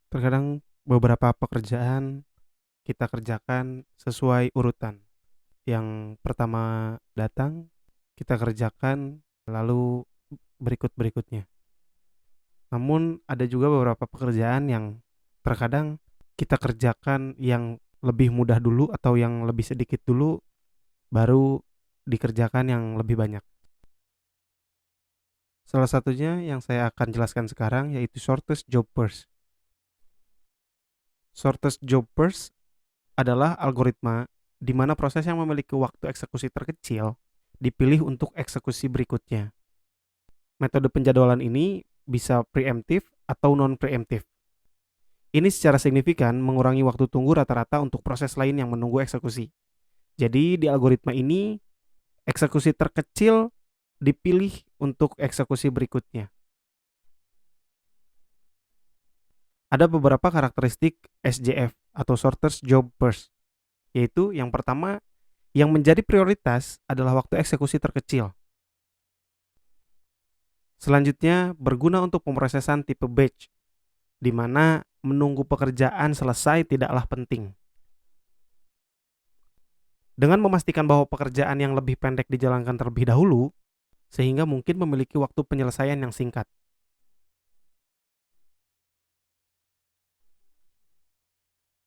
Terkadang beberapa pekerjaan kita kerjakan sesuai urutan. Yang pertama datang, kita kerjakan, lalu berikut-berikutnya. Namun ada juga beberapa pekerjaan yang terkadang kita kerjakan yang lebih mudah dulu atau yang lebih sedikit dulu, baru dikerjakan yang lebih banyak. Salah satunya yang saya akan jelaskan sekarang yaitu shortest job burst. Shortest job burst adalah algoritma di mana proses yang memiliki waktu eksekusi terkecil dipilih untuk eksekusi berikutnya. Metode penjadwalan ini bisa preemptif atau non-preemptif. Ini secara signifikan mengurangi waktu tunggu rata-rata untuk proses lain yang menunggu eksekusi. Jadi di algoritma ini, eksekusi terkecil dipilih untuk eksekusi berikutnya. Ada beberapa karakteristik SJF atau Shortest Job Burst, yaitu yang pertama, yang menjadi prioritas adalah waktu eksekusi terkecil. Selanjutnya, berguna untuk pemrosesan tipe batch, di mana menunggu pekerjaan selesai tidaklah penting. Dengan memastikan bahwa pekerjaan yang lebih pendek dijalankan terlebih dahulu, sehingga mungkin memiliki waktu penyelesaian yang singkat.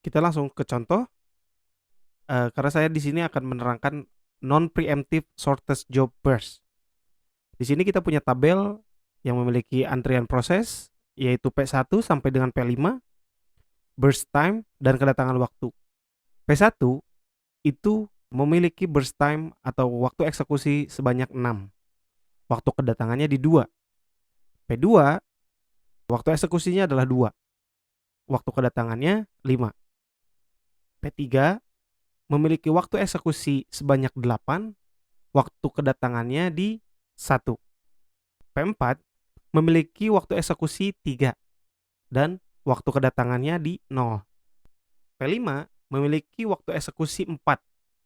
Kita langsung ke contoh, karena saya di sini akan menerangkan non-preemptive shortest job burst. Di sini kita punya tabel yang memiliki antrian proses, yaitu P1 sampai dengan P5, burst time, dan kedatangan waktu. P1 itu memiliki burst time atau waktu eksekusi sebanyak 6. Waktu kedatangannya di 2. P2, waktu eksekusinya adalah 2. Waktu kedatangannya 5. P3 memiliki waktu eksekusi sebanyak 8. Waktu kedatangannya di 1. P4 memiliki waktu eksekusi 3 dan waktu kedatangannya di 0. P5 memiliki waktu eksekusi 4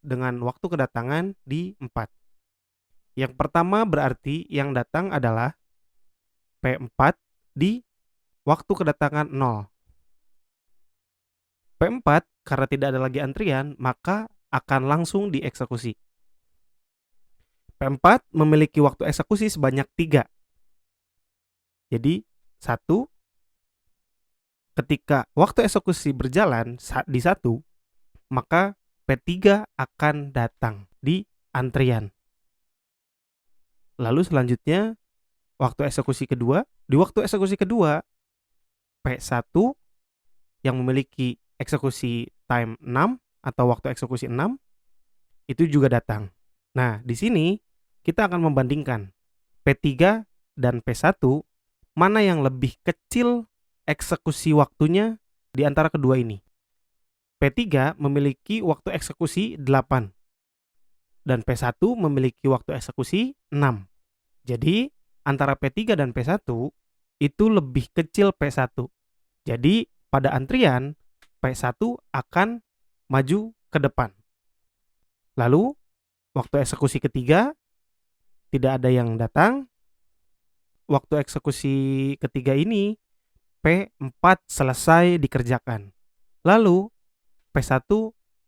dengan waktu kedatangan di 4. Yang pertama berarti yang datang adalah P4 di waktu kedatangan 0. P4 karena tidak ada lagi antrian, maka akan langsung dieksekusi. P4 memiliki waktu eksekusi sebanyak 3. Jadi 1, ketika waktu eksekusi berjalan di 1, maka P3 akan datang di antrian. Lalu selanjutnya waktu eksekusi kedua, di waktu eksekusi kedua P1 yang memiliki eksekusi time 6 atau waktu eksekusi 6 itu juga datang. Nah, di sini kita akan membandingkan P3 dan P1 mana yang lebih kecil eksekusi waktunya di antara kedua ini. P3 memiliki waktu eksekusi 8 dan P1 memiliki waktu eksekusi 6. Jadi, antara P3 dan P1 itu lebih kecil P1. Jadi, pada antrian P1 akan maju ke depan. Lalu, waktu eksekusi ketiga tidak ada yang datang. Waktu eksekusi ketiga ini P4 selesai dikerjakan. Lalu P1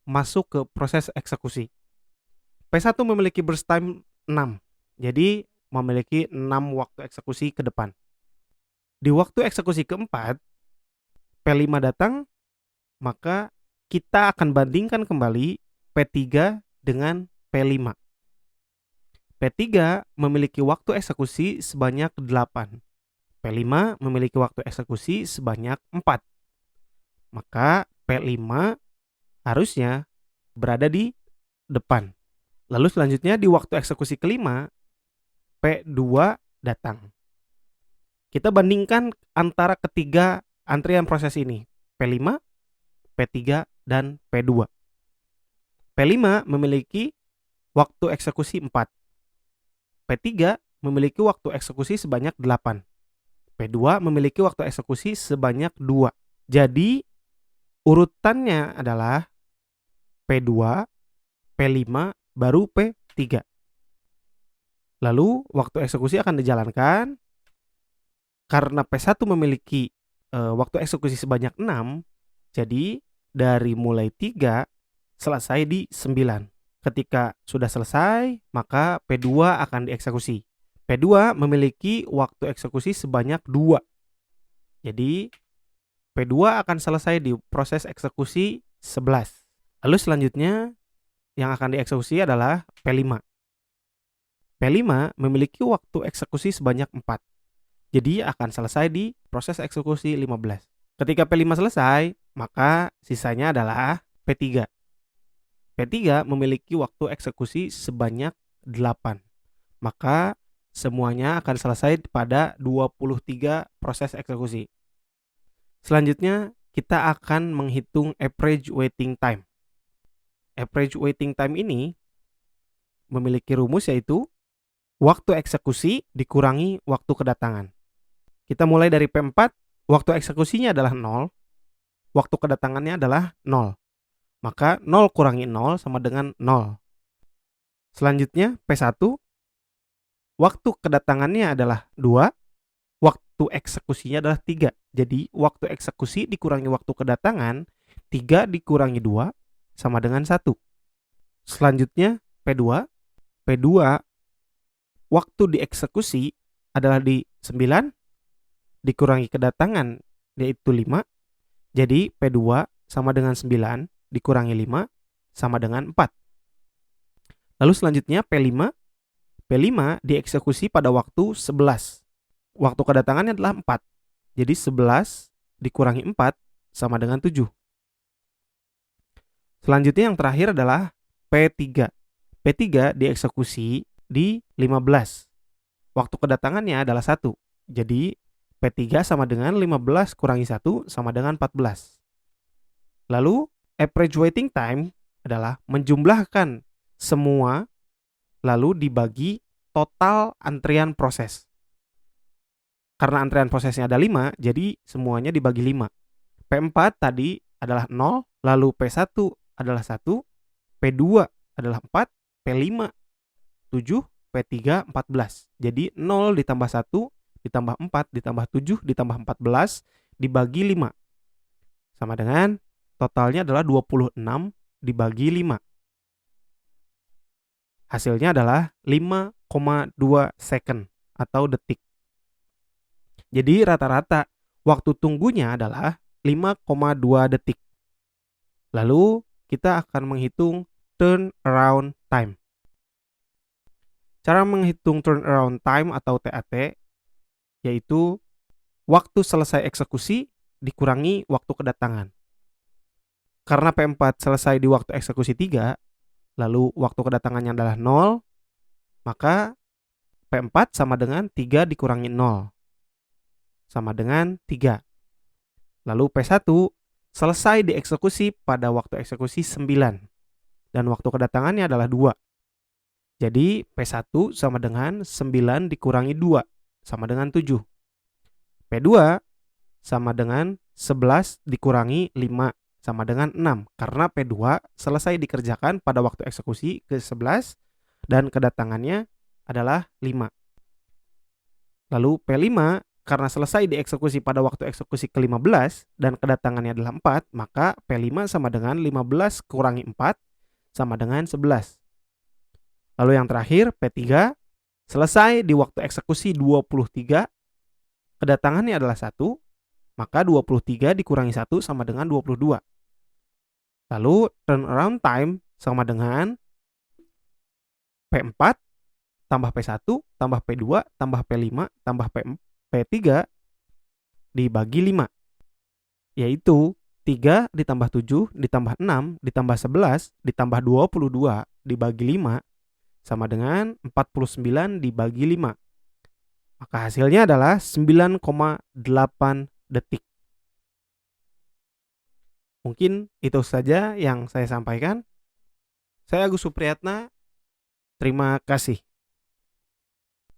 masuk ke proses eksekusi. P1 memiliki burst time 6. Jadi memiliki 6 waktu eksekusi ke depan. Di waktu eksekusi keempat P5 datang, maka kita akan bandingkan kembali P3 dengan P5. P3 memiliki waktu eksekusi sebanyak 8. P5 memiliki waktu eksekusi sebanyak 4. Maka P5 harusnya berada di depan. Lalu selanjutnya di waktu eksekusi kelima, P2 datang. Kita bandingkan antara ketiga antrian proses ini, P5, P3, dan P2. P5 memiliki waktu eksekusi 4. P3 memiliki waktu eksekusi sebanyak 8. P2 memiliki waktu eksekusi sebanyak 2. Jadi urutannya adalah P2, P5, baru P3. Lalu waktu eksekusi akan dijalankan. Karena P1 memiliki waktu eksekusi sebanyak 6, jadi dari mulai 3 selesai di 9. Ketika sudah selesai, maka P2 akan dieksekusi. P2 memiliki waktu eksekusi sebanyak 2. Jadi P2 akan selesai di proses eksekusi 11. Lalu selanjutnya yang akan dieksekusi adalah P5. P5 memiliki waktu eksekusi sebanyak 4. Jadi akan selesai di proses eksekusi 15. Ketika P5 selesai, maka sisanya adalah P3. P3 memiliki waktu eksekusi sebanyak 8. Maka semuanya akan selesai pada 23 proses eksekusi. Selanjutnya kita akan menghitung average waiting time. Average waiting time ini memiliki rumus yaitu waktu eksekusi dikurangi waktu kedatangan. Kita mulai dari P4, waktu eksekusinya adalah 0, waktu kedatangannya adalah 0. Maka 0 kurangi 0 sama dengan 0. Selanjutnya P1, waktu kedatangannya adalah 2, waktu eksekusinya adalah 3. Jadi waktu eksekusi dikurangi waktu kedatangan, 3 dikurangi 2 sama dengan 1. Selanjutnya P2, waktu dieksekusi adalah di 9, dikurangi kedatangan yaitu 5. Jadi P2 sama dengan 9 dikurangi 5 sama dengan 4. Lalu selanjutnya P5 dieksekusi pada waktu 11. Waktu kedatangannya adalah 4. Jadi 11 dikurangi 4 sama dengan 7. Selanjutnya yang terakhir adalah P3. P3 dieksekusi di 15. Waktu kedatangannya adalah 1. Jadi P3 sama dengan 15 kurangi 1 sama dengan 14. Lalu average waiting time adalah menjumlahkan semua lalu dibagi total antrian proses. Karena antrian prosesnya ada 5, jadi semuanya dibagi 5. P4 tadi adalah 0, lalu P1 adalah 1, P2 adalah 4, P5 7, P3 14. Jadi 0 ditambah 1 ditambah 4 ditambah 7 ditambah 14 dibagi 5. Sama dengan totalnya adalah 26 dibagi 5. Hasilnya adalah 5,2 second atau detik. Jadi rata-rata waktu tunggunya adalah 5,2 detik. Lalu kita akan menghitung turnaround time. Cara menghitung turnaround time atau TAT yaitu waktu selesai eksekusi dikurangi waktu kedatangan. Karena P4 selesai di waktu eksekusi 3, lalu waktu kedatangannya adalah 0, maka P4 sama dengan 3 dikurangi 0. Sama dengan 3. Lalu P1 selesai dieksekusi pada waktu eksekusi 9. Dan waktu kedatangannya adalah 2. Jadi P1 sama dengan 9 dikurangi 2. Sama dengan 7. P2 sama dengan 11 dikurangi 5 sama dengan 6. Karena P2 selesai dikerjakan pada waktu eksekusi ke-11 dan kedatangannya adalah 5. Lalu P5 karena selesai dieksekusi pada waktu eksekusi ke-15 dan kedatangannya adalah 4, maka P5 sama dengan 15 kurangi 4 sama dengan 11. Lalu yang terakhir P3 selesai di waktu eksekusi 23, kedatangannya adalah 1, maka 23 dikurangi 1 sama dengan 22. Lalu turnaround time sama dengan P4 tambah P1 tambah P2 tambah P5 tambah P3 dibagi 5. Yaitu 3 ditambah 7 ditambah 6 ditambah 11 ditambah 22 dibagi 5 sama dengan 49 dibagi 5. Maka hasilnya adalah 9,8 detik. Mungkin itu saja yang saya sampaikan. Saya Agus Supriyatna. Terima kasih.